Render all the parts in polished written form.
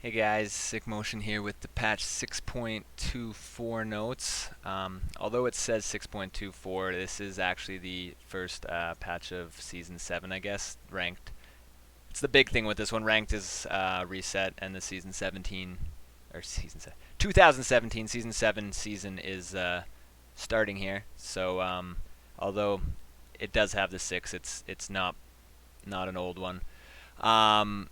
Hey guys, SickMotion here with the patch 6.24 notes. Although it says 6.24, this is actually the first patch of Season 7, I guess, ranked. It's the big thing with this one. Ranked is reset, and the Season 17, or Season 7, 2017 Season 7 season is starting here. So, although it does have the 6, it's not an old one. Um,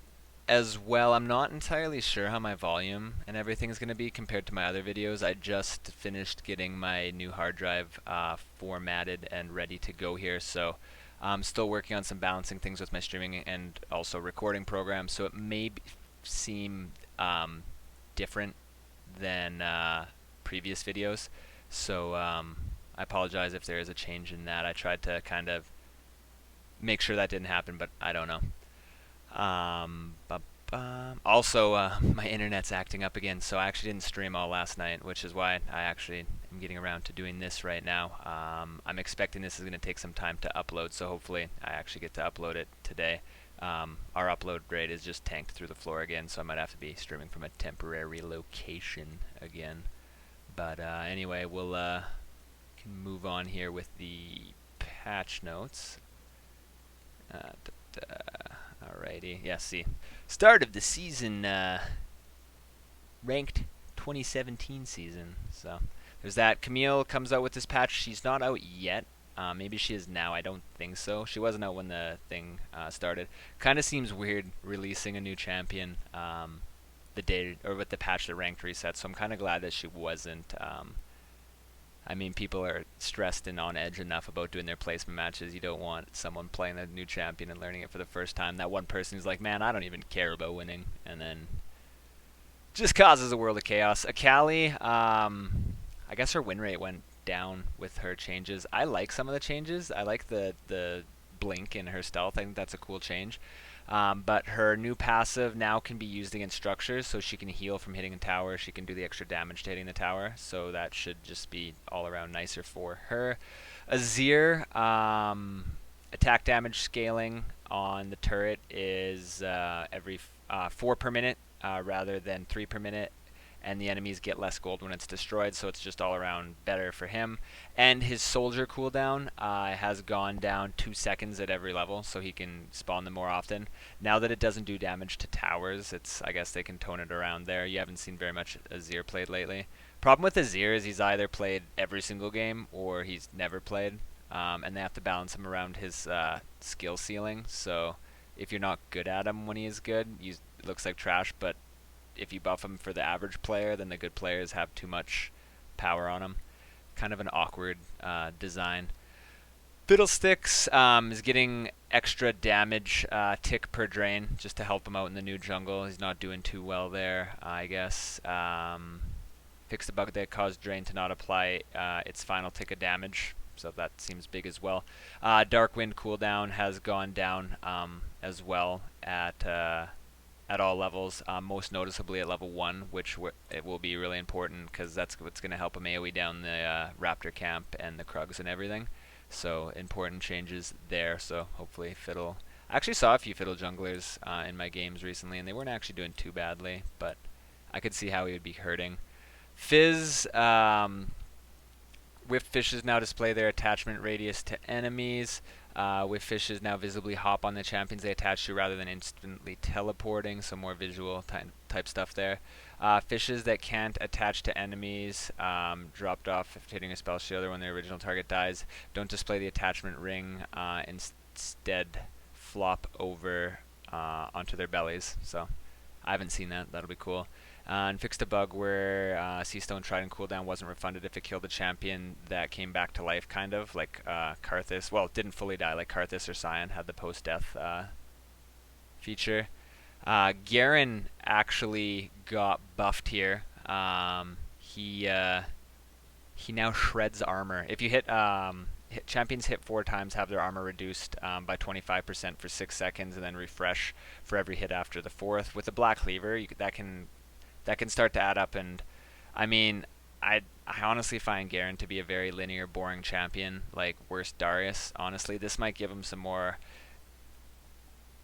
as well, I'm not entirely sure how my volume and everything is going to be compared to my other videos. I just finished getting my new hard drive formatted and ready to go here, so I'm still working on some balancing things with my streaming and also recording programs, so it may seem different than previous videos. So I apologize if there is a change in that. I tried to kind of make sure that didn't happen, but I don't know. Also, my internet's acting up again, so I actually didn't stream all last night, which is why I actually am getting around to doing this right now. I'm expecting this is going to take some time to upload, so hopefully I actually get to upload it today. Our upload rate is just tanked through the floor again, so I might have to be streaming from a temporary location again. But anyway, we'll can move on here with the patch notes. Alrighty, yeah, see. Start of the season, ranked 2017 season. So there's that. Camille comes out with this patch. She's not out yet. Maybe she is now. I don't think so. She wasn't out when the thing started. Kind of seems weird releasing a new champion the day or with the patch that ranked reset. So I'm kind of glad that she wasn't. I mean, people are stressed and on edge enough about doing their placement matches. You don't want someone playing a new champion and learning it for the first time. That one person who's like, man, I don't even care about winning. And then just causes a world of chaos. Akali, I guess her win rate went down with her changes. I like some of the changes. I like the blink in her stealth. I think that's a cool change. But her new passive now can be used against structures, so she can heal from hitting a tower. She can do the extra damage to hitting the tower, so that should just be all around nicer for her. Azir, attack damage scaling on the turret is every 4 per minute rather than 3 per minute, and the enemies get less gold when it's destroyed, so it's just all around better for him. And his soldier cooldown has gone down 2 seconds at every level, so he can spawn them more often. Now that it doesn't do damage to towers, I guess they can tone it around there. You haven't seen very much Azir played lately. Problem with Azir is he's either played every single game or he's never played, and they have to balance him around his skill ceiling. So if you're not good at him when he is good, it looks like trash, but if you buff him for the average player, then the good players have too much power on him. Kind of an awkward design. Fiddlesticks is getting extra damage tick per drain just to help him out in the new jungle. He's not doing too well there, I guess. Fixed a bug that caused drain to not apply its final tick of damage, so that seems big as well. Dark Wind cooldown has gone down as well at all levels, most noticeably at level 1, which it will be really important because that's what's going to help him AoE down the Raptor camp and the Krugs and everything. So important changes there, so hopefully Fiddle... I actually saw a few Fiddle junglers in my games recently, and they weren't actually doing too badly, but I could see how he would be hurting. Fizz, Whiff fishes now display their attachment radius to enemies. With fishes now visibly hop on the champions they attach to rather than instantly teleporting, so more visual type stuff there. Fishes that can't attach to enemies dropped off if hitting a spell shield or when the original target dies don't display the attachment ring, instead flop over onto their bellies. So I haven't seen that. That'll be cool. And fixed a bug where Seastone Trident cooldown wasn't refunded if it killed a champion that came back to life, kind of like Karthus. Well, it didn't fully die, like Karthus or Sion had the post-death feature. Garen actually got buffed here. He now shreds armor. If you champions hit 4 times, have their armor reduced by 25% for 6 seconds, and then refresh for every hit after the 4th. With the Black Cleaver, that can start to add up, and I mean, I honestly find Garen to be a very linear, boring champion, like worse Darius. Honestly, this might give him some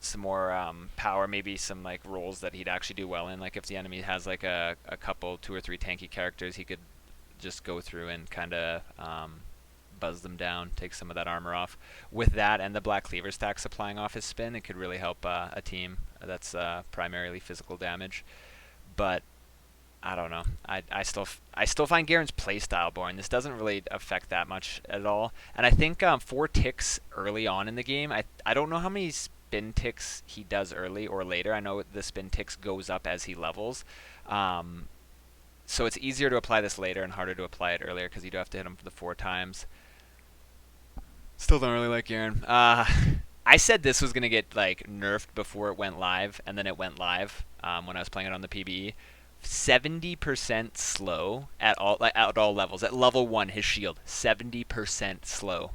some more power, maybe some like roles that he'd actually do well in. Like if the enemy has like a couple, 2 or 3 tanky characters, he could just go through and kind of buzz them down, take some of that armor off. With that and the Black Cleaver stack supplying off his spin, it could really help a team that's primarily physical damage. But I don't know. I still find Garen's playstyle boring. This doesn't really affect that much at all. And I think 4 ticks early on in the game. I don't know how many spin ticks he does early or later. I know the spin ticks goes up as he levels. So it's easier to apply this later and harder to apply it earlier because you do have to hit him for the 4 times. Still don't really like Garen. I said this was gonna get like nerfed before it went live, and then it went live when I was playing it on the PBE. 70% slow at all levels. At level 1, his shield 70% slow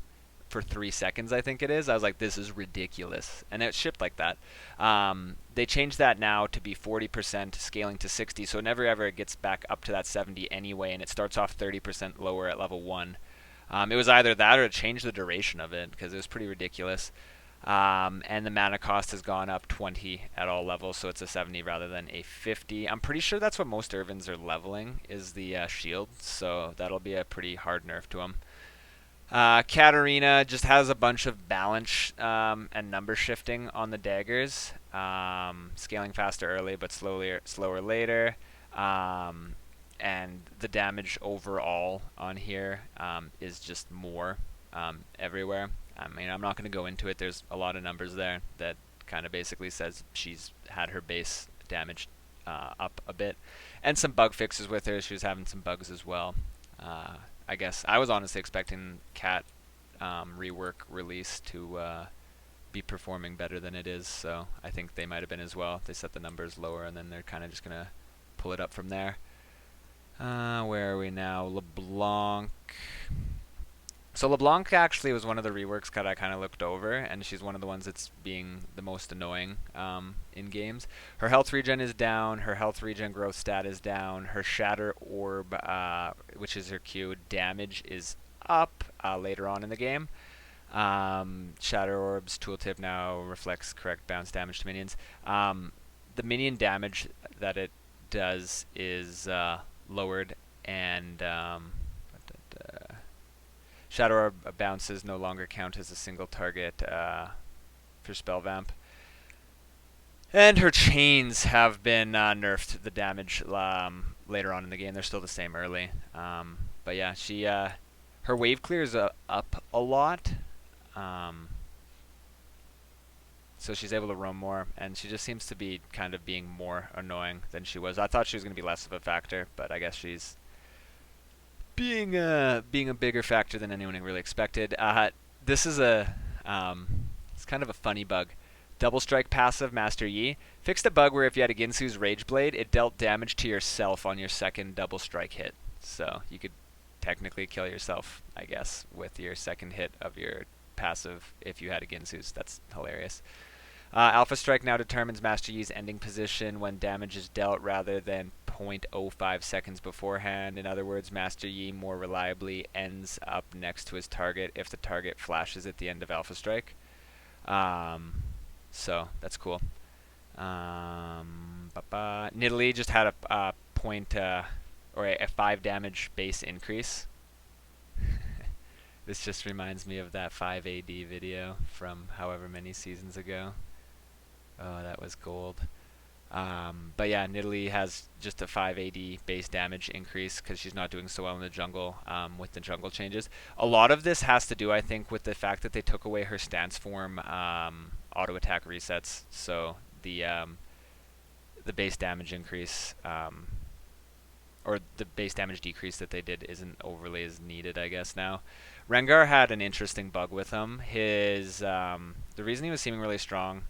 for 3 seconds, I think it is. I was like, this is ridiculous, and it shipped like that. They changed that now to be 40%, scaling to 60. So never ever it gets back up to that 70 anyway, and it starts off 30% lower at level 1. It was either that or it changed the duration of it because it was pretty ridiculous. And the mana cost has gone up 20 at all levels, so it's a 70 rather than a 50. I'm pretty sure that's what most Irvins are leveling, is the shield, so that'll be a pretty hard nerf to him. Katarina just has a bunch of balance and number shifting on the daggers, scaling faster early but slower later. And the damage overall on here is just more everywhere. I mean, I'm not going to go into it. There's a lot of numbers there that kind of basically says she's had her base damage up a bit. And some bug fixes with her. She was having some bugs as well. I guess I was honestly expecting Cat rework release to be performing better than it is, so I think they might have been as well. They set the numbers lower, and then they're kind of just going to pull it up from there. Where are we now? LeBlanc. So LeBlanc actually was one of the reworks that I kind of looked over, and she's one of the ones that's being the most annoying in games. Her health regen is down, her health regen growth stat is down, her Shatter Orb, which is her Q, damage is up later on in the game. Shatter Orb's tooltip now reflects correct bounce damage to minions. The minion damage that it does is lowered, and Shadow Orb bounces no longer count as a single target for Spell Vamp. And her chains have been nerfed, the damage later on in the game. They're still the same early. But yeah, she her wave clears up a lot. So she's able to roam more, and she just seems to be kind of being more annoying than she was. I thought she was going to be less of a factor, but I guess she's being a bigger factor than anyone really expected. This is it's kind of a funny bug. Double Strike passive, Master Yi. Fixed a bug where if you had a Ginsu's Rage Blade, it dealt damage to yourself on your second Double Strike hit. So you could technically kill yourself, I guess, with your second hit of your passive if you had a Ginsu's. That's hilarious. Alpha Strike now determines Master Yi's ending position when damage is dealt rather than 0.05 seconds beforehand. In other words, Master Yi more reliably ends up next to his target if the target flashes at the end of Alpha Strike. So that's cool. Nidalee just had a point or a 5 damage base increase. This just reminds me of that 5 AD video from however many seasons ago. Oh, that was gold. But yeah, Nidalee has just a 5 AD base damage increase because she's not doing so well in the jungle with the jungle changes. A lot of this has to do, I think, with the fact that they took away her stance form auto attack resets. So the base damage increase or the base damage decrease that they did isn't overly as needed, I guess, now. Rengar had an interesting bug with him. His the reason he was seeming really strong,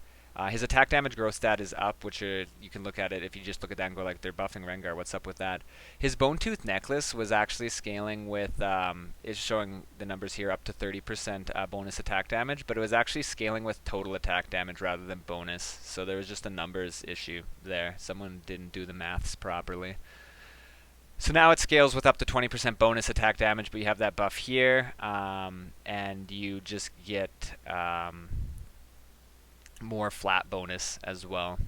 his attack damage growth stat is up, which you can look at it if you just look at that and go like, they're buffing Rengar, what's up with that? His Bone Tooth Necklace was actually scaling with, is showing the numbers here up to 30% bonus attack damage, but it was actually scaling with total attack damage rather than bonus, so there was just a numbers issue there. Someone didn't do the maths properly. So now it scales with up to 20% bonus attack damage, but you have that buff here, and you just get more flat bonus as well.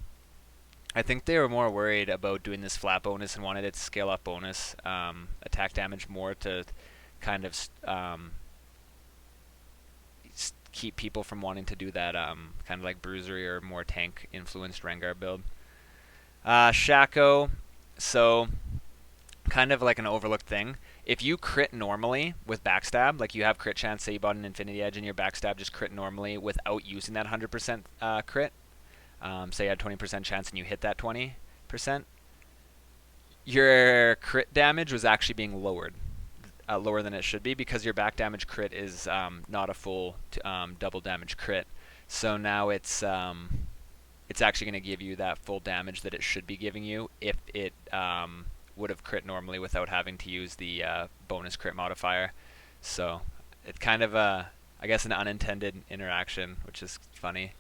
I think they were more worried about doing this flat bonus and wanted it to scale up bonus attack damage more to kind of keep people from wanting to do that kind of like bruisery or more tank influenced Rengar build. Shaco, so kind of like an overlooked thing. If you crit normally with backstab, like you have crit chance, say you bought an Infinity Edge and your backstab just crit normally without using that 100% crit, say you had 20% chance and you hit that 20%, your crit damage was actually being lowered, lower than it should be because your back damage crit is not a full double damage crit. So now it's actually going to give you that full damage that it should be giving you if it would have crit normally without having to use the bonus crit modifier. So it's kind of I guess an unintended interaction, which is funny.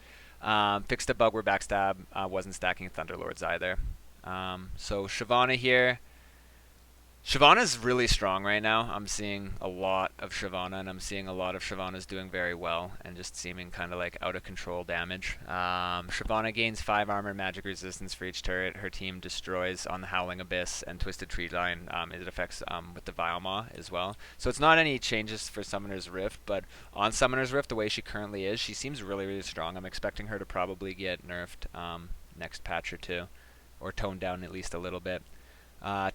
Fixed a bug where backstab wasn't stacking Thunderlords either. So Shyvana here. Shyvana's really strong right now. I'm seeing a lot of Shyvana, and I'm seeing a lot of Shyvana's doing very well and just seeming kind of like out of control damage. Shyvana gains 5 armor magic resistance for each turret her team destroys on the Howling Abyss and Twisted Tree Line. It affects with the Vile Maw as well. So it's not any changes for Summoner's Rift, but on Summoner's Rift, the way she currently is, she seems really, really strong. I'm expecting her to probably get nerfed next patch or two, or toned down at least a little bit.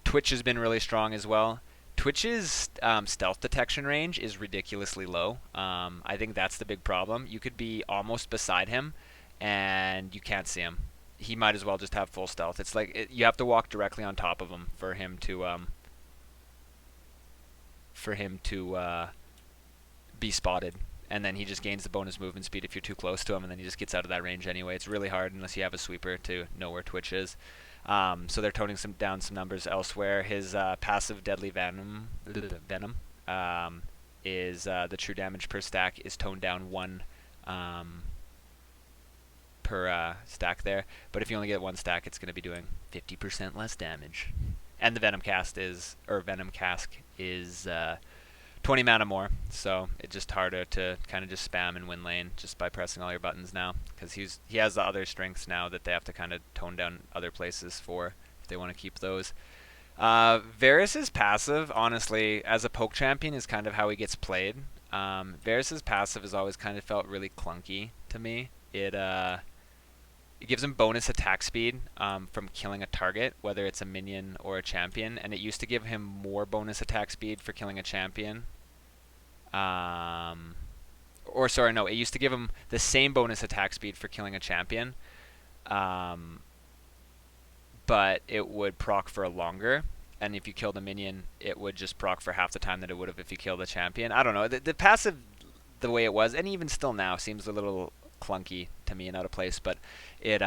Twitch has been really strong as well. Twitch's stealth detection range is ridiculously low. I think that's the big problem. You could be almost beside him, and you can't see him. He might as well just have full stealth. It's like you have to walk directly on top of him for him to be spotted. And then he just gains the bonus movement speed if you're too close to him, and then he just gets out of that range anyway. It's really hard unless you have a sweeper to know where Twitch is. So they're toning down some numbers elsewhere. His passive Deadly Venom is the true damage per stack is toned down 1 per stack there. But if you only get 1 stack, it's going to be doing 50% less damage. And the Venom Cask is 20 mana more, so it's just harder to kind of just spam and win lane just by pressing all your buttons now, because he has the other strengths now that they have to kind of tone down other places for if they want to keep those. Varus's passive, honestly, as a poke champion, is kind of how he gets played. Varus's passive has always kind of felt really clunky to me. It gives him bonus attack speed from killing a target, whether it's a minion or a champion, and it used to give him more bonus attack speed for killing a champion. It used to give him the same bonus attack speed for killing a champion, but it would proc for longer, and if you killed a minion, it would just proc for half the time that it would have if you killed a champion. I don't know, the passive, the way it was, and even still now, seems a little clunky to me and out of place, but it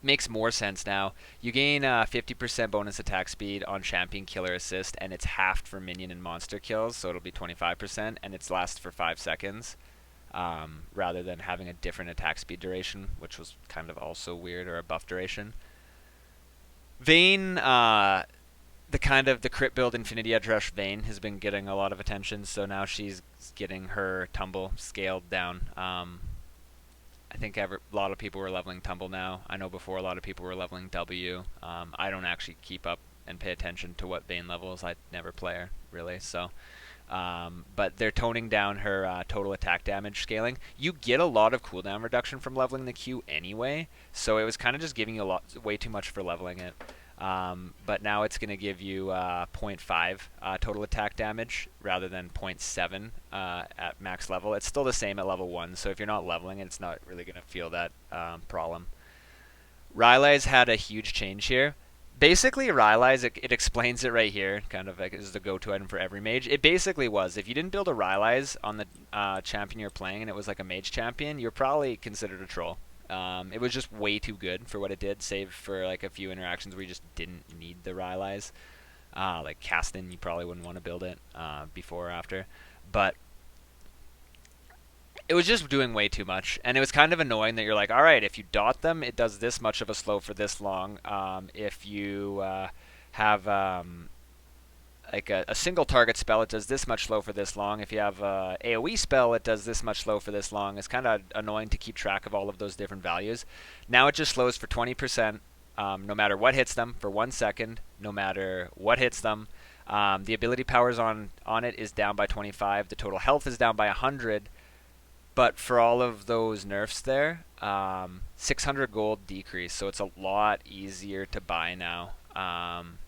makes more sense now. You gain 50% bonus attack speed on champion killer assist, and it's halved for minion and monster kills, so it'll be 25%, and it lasts for 5 seconds, rather than having a different attack speed duration, which was kind of also weird, or a buff duration. Vayne, the crit build Infinity Edge Rush Vayne has been getting a lot of attention, so now she's getting her tumble scaled down. I think a lot of people were leveling tumble now. I know before a lot of people were leveling W. I don't actually keep up and pay attention to what Vayne levels. I never play her, really, so... but they're toning down her total attack damage scaling. You get a lot of cooldown reduction from leveling the Q anyway, so it was kind of just giving you way too much for leveling it. But now it's going to give you 0.5 total attack damage rather than 0.7 at max level. It's still the same at level 1, so if you're not leveling it, it's not really going to feel that problem. Rylai's had a huge change here. Basically, Rylai's, it explains it right here, kind of like is the go-to item for every mage. It basically was, if you didn't build a Rylai's on the champion you're playing and it was like a mage champion, you're probably considered a troll. It was just way too good for what it did, save for like a few interactions where you just didn't need the Rylai's. Like Caston, you probably wouldn't want to build it before or after. But it was just doing way too much, and it was kind of annoying that you're like, alright, if you dot them, it does this much of a slow for this long. If you have like a single target spell, it does this much slow for this long. If you have a AoE spell, it does this much slow for this long. It's kind of annoying to keep track of all of those different values. Now it just slows for 20%, no matter what hits them, for 1 second, no matter what hits them. The ability powers on it is down by 25. The total health is down by 100. But for all of those nerfs there, 600 gold decrease, so it's a lot easier to buy now.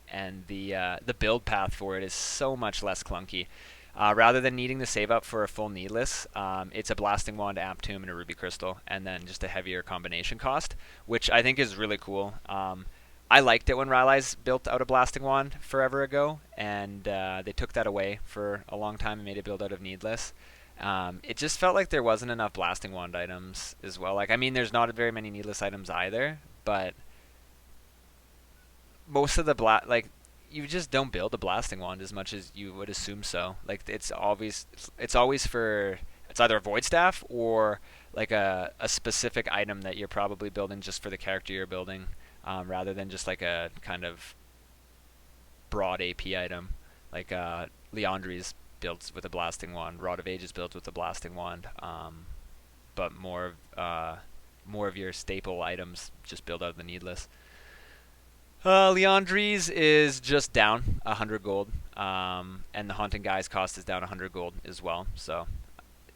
And the build path for it is so much less clunky. Rather than needing to save up for a full needless, it's a blasting wand, amp tomb, and a ruby crystal, and then just a heavier combination cost, which I think is really cool. I liked it when Rylai's built out a blasting wand forever ago, and they took that away for a long time and made it build out of needless. It just felt like there wasn't enough blasting wand items as well. Like, I mean, there's not very many needless items either, but most of the like, you just don't build a blasting wand as much as you would assume so. Like, it's always for, it's either a void staff or like a specific item that you're probably building just for the character you're building, rather than just like a kind of broad AP item. Like Leandri's builds with a blasting wand, Rod of Ages builds with a blasting wand, but more of your staple items just build out of the needless. Leandri's is just down 100 gold, and the Haunting Guy's cost is down 100 gold as well. So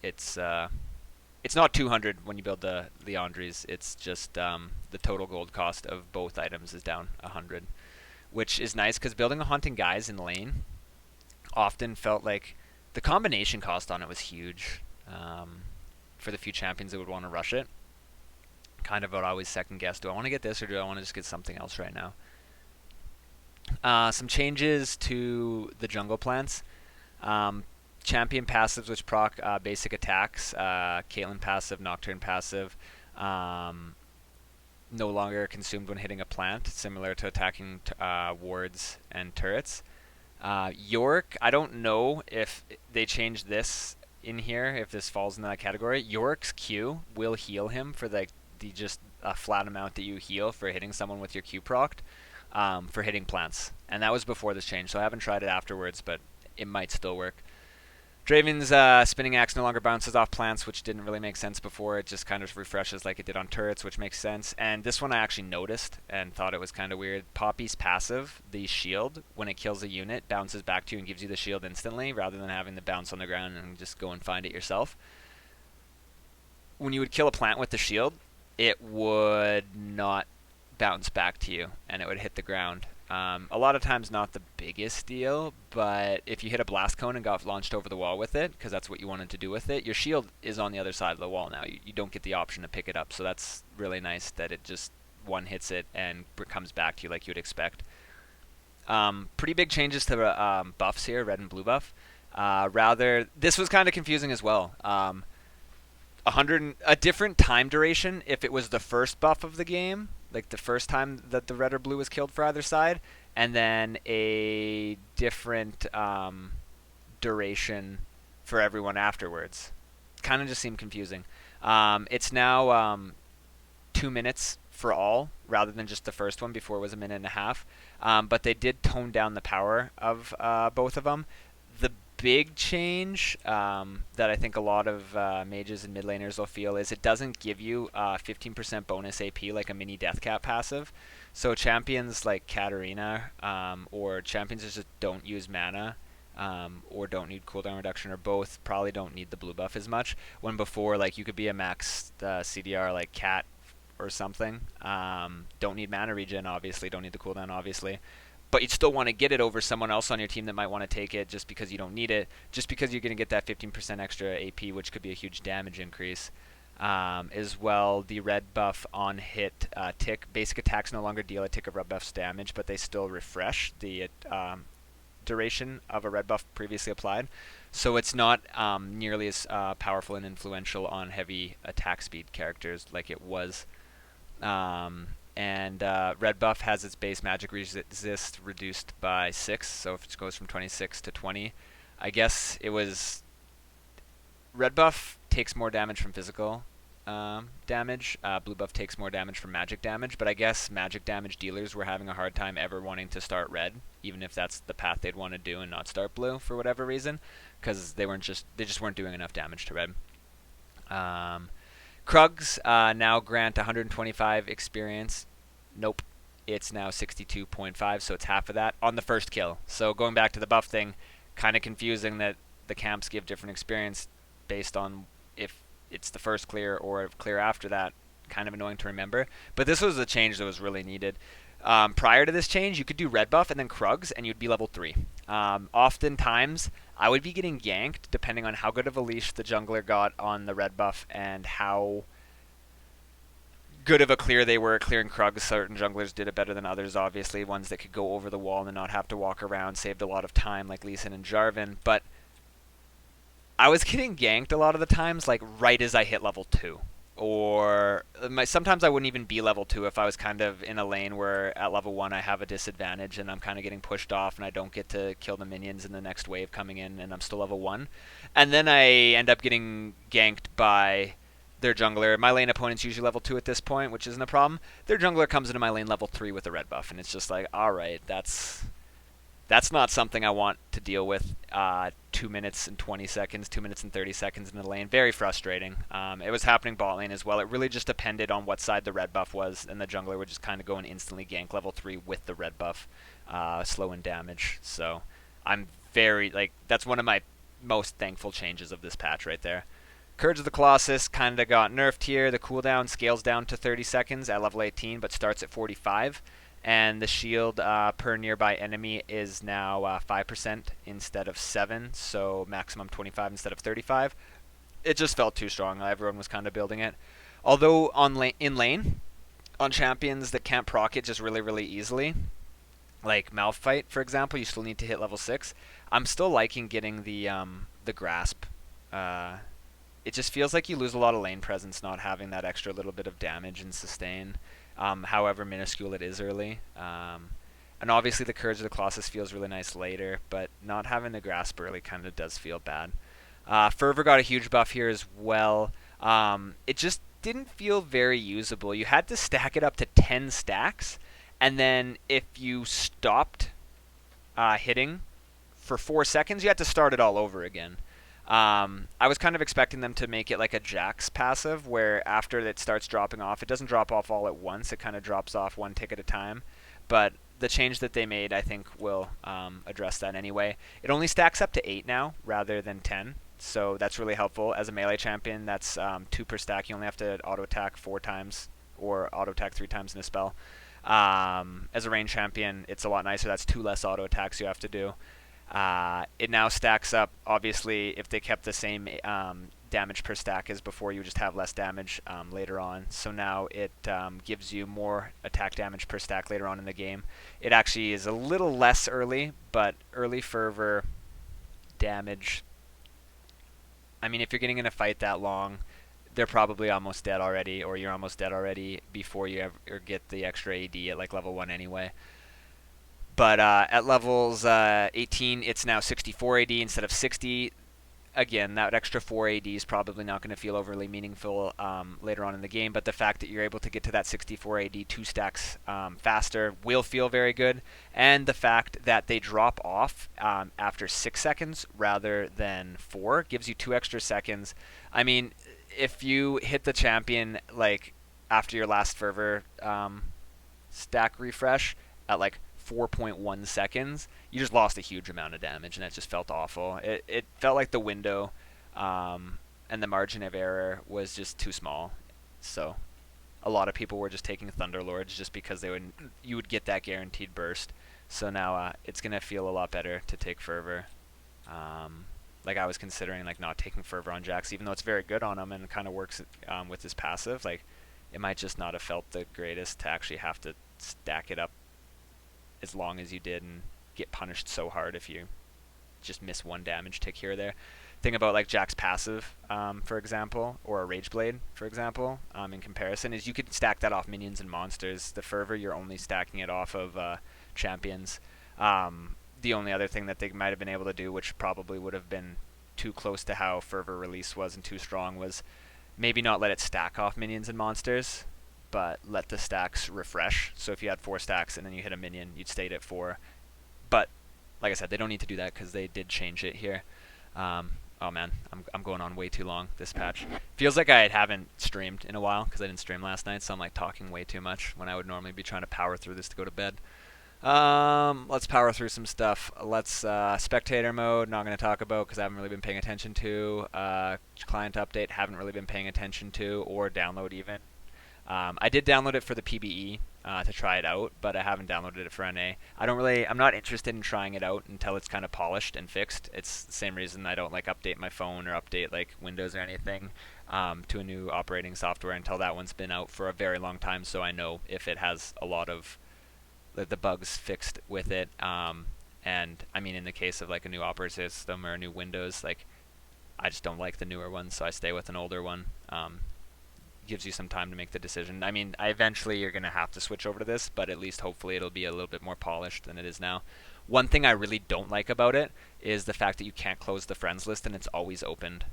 it's not 200 when you build the Leandri's. It's just the total gold cost of both items is down 100, which is nice because building a Haunting Guy's in lane often felt like the combination cost on it was huge. For the few champions that would want to rush it, kind of would always second guess, do I want to get this or do I want to just get something else right now? Some changes to the jungle plants. Champion passives which proc basic attacks, Caitlyn passive, Nocturne passive, no longer consumed when hitting a plant, similar to attacking wards and turrets. York, I don't know if they changed this in here, if this falls in that category. York's Q will heal him for the just a flat amount that you heal for hitting someone with your Q procced, for hitting plants. And that was before this change, so I haven't tried it afterwards, but it might still work. Draven's spinning axe no longer bounces off plants, which didn't really make sense before. It just kind of refreshes like it did on turrets, which makes sense. And this one I actually noticed and thought it was kind of weird. Poppy's passive, the shield, when it kills a unit, bounces back to you and gives you the shield instantly, rather than having to bounce on the ground and just go and find it yourself. When you would kill a plant with the shield, it would not bounce back to you, and it would hit the ground. A lot of times not the biggest deal, but if you hit a blast cone and got launched over the wall with it, because that's what you wanted to do with it, your shield is on the other side of the wall now. You don't get the option to pick it up, so that's really nice that it just one hits it and comes back to you like you would expect. Pretty big changes to buffs here, red and blue buff. This was kind of confusing as well. A different time duration if it was the first buff of the game, like the first time that the red or blue was killed for either side, and then a different duration for everyone afterwards. Kind of just seemed confusing. It's now 2 minutes for all, rather than just the first one. Before it was a minute and a half. But they did tone down the power of both of them. The big change that I think a lot of mages and mid laners will feel is it doesn't give you 15% bonus AP like a mini Deathcap passive. So champions like Katarina, or champions that just don't use mana, or don't need cooldown reduction, or both, probably don't need the blue buff as much. When before, like, you could be a max CDR like Cat or something, don't need mana regen, obviously, don't need the cooldown, obviously. But you'd still want to get it over someone else on your team that might want to take it just because you don't need it, just because you're going to get that 15% extra AP, which could be a huge damage increase. As well, the red buff on hit tick. Basic attacks no longer deal a tick of red buff's damage, but they still refresh the duration of a red buff previously applied. So it's not nearly as powerful and influential on heavy attack speed characters like it was. And red buff has its base magic resist reduced by 6, so if it goes from 26 to 20, I guess it was red buff takes more damage from physical damage. Blue buff takes more damage from magic damage, but I guess magic damage dealers were having a hard time ever wanting to start red, even if that's the path they'd want to do and not start blue for whatever reason, because they just weren't doing enough damage to red. Krugs now grant 125 experience. Nope. It's now 62.5, so it's half of that on the first kill. So going back to the buff thing, kind of confusing that the camps give different experience based on if it's the first clear or clear after that. Kind of annoying to remember. But this was a change that was really needed. Prior to this change, you could do red buff and then Krugs, and you'd be level 3. Oftentimes, I would be getting ganked depending on how good of a leash the jungler got on the red buff and how good of a clear they were at clearing Krugs. Certain junglers did it better than others, obviously. Ones that could go over the wall and not have to walk around saved a lot of time, like Lee Sin and Jarvan. But I was getting ganked a lot of the times, like right as I hit level 2. Or sometimes I wouldn't even be level 2 if I was kind of in a lane where at level 1 I have a disadvantage and I'm kind of getting pushed off and I don't get to kill the minions in the next wave coming in and I'm still level 1. And then I end up getting ganked by their jungler. My lane opponent's usually level 2 at this point, which isn't a problem. Their jungler comes into my lane level 3 with a red buff, and it's just like, alright, that's not something I want to deal with 2 minutes and 20 seconds, 2 minutes and 30 seconds in the lane. Very frustrating. It was happening bot lane as well. It really just depended on what side the red buff was, and the jungler would just kind of go and instantly gank level 3 with the red buff, slow in damage. So I'm very, that's one of my most thankful changes of this patch right there. Courage of the Colossus kind of got nerfed here. The cooldown scales down to 30 seconds at level 18, but starts at 45. And the shield per nearby enemy is now 5% instead of 7, so maximum 25 instead of 35. It just felt too strong. Everyone was kind of building it. Although in lane, on champions that can't proc it just really, really easily, like Malphite, for example, you still need to hit level 6. I'm still liking getting the grasp. It just feels like you lose a lot of lane presence not having that extra little bit of damage and sustain. However minuscule it is early. And obviously the Courage of the Colossus feels really nice later, but not having the grasp early kind of does feel bad. Fervor got a huge buff here as well. It just didn't feel very usable. You had to stack it up to 10 stacks, and then if you stopped hitting for 4 seconds, you had to start it all over again. I was kind of expecting them to make it like a Jax passive, where after it starts dropping off, it doesn't drop off all at once. It kind of drops off one tick at a time. But the change that they made, I think, will address that anyway. It only stacks up to 8 now, rather than 10. So that's really helpful. As a melee champion, that's 2 per stack. You only have to auto-attack 4 times, or auto-attack 3 times in a spell. As a range champion, it's a lot nicer. That's 2 less auto-attacks you have to do. It now stacks up. Obviously, if they kept the same damage per stack as before, you just have less damage later on. So now it gives you more attack damage per stack later on in the game. It actually is a little less early, but early fervor damage. I mean, if you're getting in a fight that long, they're probably almost dead already, or you're almost dead already before you ever get the extra AD at like level 1 anyway. But at levels 18, it's now 64 AD instead of 60. Again, that extra 4 AD is probably not going to feel overly meaningful later on in the game, but the fact that you're able to get to that 64 AD 2 stacks faster will feel very good. And the fact that they drop off after 6 seconds rather than 4 gives you 2 extra seconds. I mean, if you hit the champion like after your last fervor stack refresh at like 4.1 seconds, you just lost a huge amount of damage, and that just felt awful. It felt like the window and the margin of error was just too small. So a lot of people were just taking Thunderlords just because you would get that guaranteed burst. So now it's going to feel a lot better to take Fervor. Like I was considering like not taking Fervor on Jax, even though it's very good on him and kind of works with his passive. Like it might just not have felt the greatest to actually have to stack it up as long as you did and get punished so hard if you just miss 1 damage tick here or there. Thing about like Jack's passive, for example, or a Rage Blade, for example, in comparison, is you could stack that off minions and monsters. The Fervor, you're only stacking it off of champions. The only other thing that they might have been able to do, which probably would have been too close to how Fervor release was and too strong, was maybe not let it stack off minions and monsters, but let the stacks refresh. So if you had 4 stacks and then you hit a minion, you'd stay at 4. But like I said, they don't need to do that because they did change it here. Oh man, I'm going on way too long this patch. Feels like I haven't streamed in a while because I didn't stream last night, so I'm like talking way too much when I would normally be trying to power through this to go to bed. Let's power through some stuff. Let's spectator mode, not going to talk about because I haven't really been paying attention to. Client update, haven't really been paying attention to, or download even. I did download it for the PBE to try it out, but I haven't downloaded it for NA. I'm not interested in trying it out until it's kind of polished and fixed. It's the same reason I don't like update my phone or update like Windows or anything to a new operating software until that one's been out for a very long time, so I know if it has a lot of the bugs fixed with it. And I mean, in the case of like a new operating system or a new Windows, like I just don't like the newer ones, so I stay with an older one. Gives you some time to make the decision. I mean, eventually you're going to have to switch over to this, but at least hopefully it'll be a little bit more polished than it is now. One thing I really don't like about it is the fact that you can't close the friends list and it's always opened.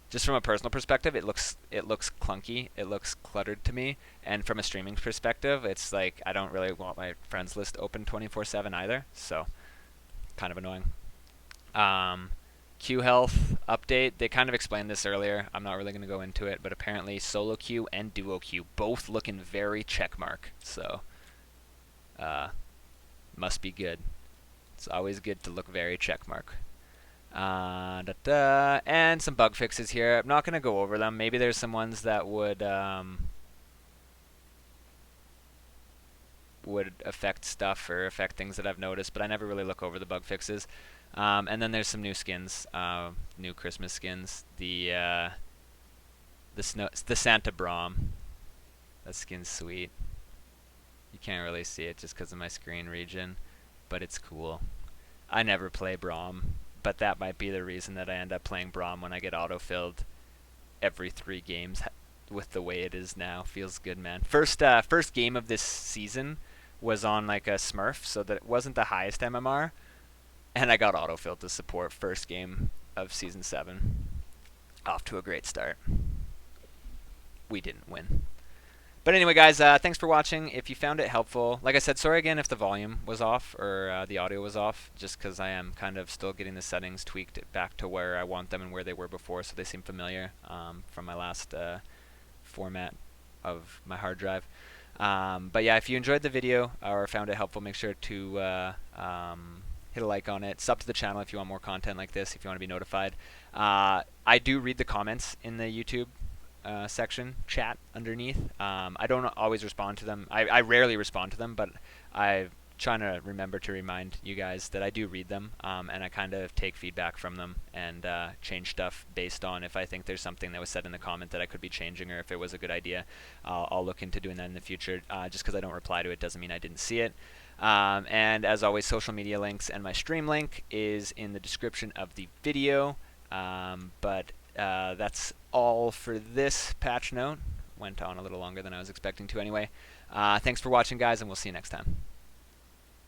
Just from a personal perspective, it looks clunky. It looks cluttered to me. And from a streaming perspective, it's like I don't really want my friends list open 24/7 either. So, kind of annoying. Q health update. They kind of explained this earlier. I'm not really going to go into it, but apparently solo queue and duo queue both looking very checkmark. So, must be good. It's always good to look very checkmark. And some bug fixes here. I'm not going to go over them. Maybe there's some ones that would affect stuff or affect things that I've noticed, but I never really look over the bug fixes. And then there's some new skins, new Christmas skins. The Santa Braum. That skin's sweet. You can't really see it just because of my screen region, but it's cool. I never play Braum, but that might be the reason that I end up playing Braum when I get auto-filled every 3 games with the way it is now. Feels good, man. First game of this season was on like a Smurf, so that it wasn't the highest MMR. And I got autofilled to support first game of Season 7. Off to a great start. We didn't win. But anyway, guys, thanks for watching. If you found it helpful, like I said, sorry again if the volume was off or the audio was off, just because I am kind of still getting the settings tweaked back to where I want them and where they were before, so they seem familiar from my last format of my hard drive. But yeah, if you enjoyed the video or found it helpful, make sure to hit a like on it. Sub to the channel if you want more content like this, if you want to be notified. I do read the comments in the YouTube section, chat underneath. I don't always respond to them. I rarely respond to them, but I'm trying to remember to remind you guys that I do read them, and I kind of take feedback from them and change stuff based on if I think there's something that was said in the comment that I could be changing or if it was a good idea. I'll look into doing that in the future. Just because I don't reply to it doesn't mean I didn't see it. And as always, social media links and my stream link is in the description of the video. But that's all for this patch note. Went on a little longer than I was expecting to anyway. Thanks for watching, guys, and we'll see you next time.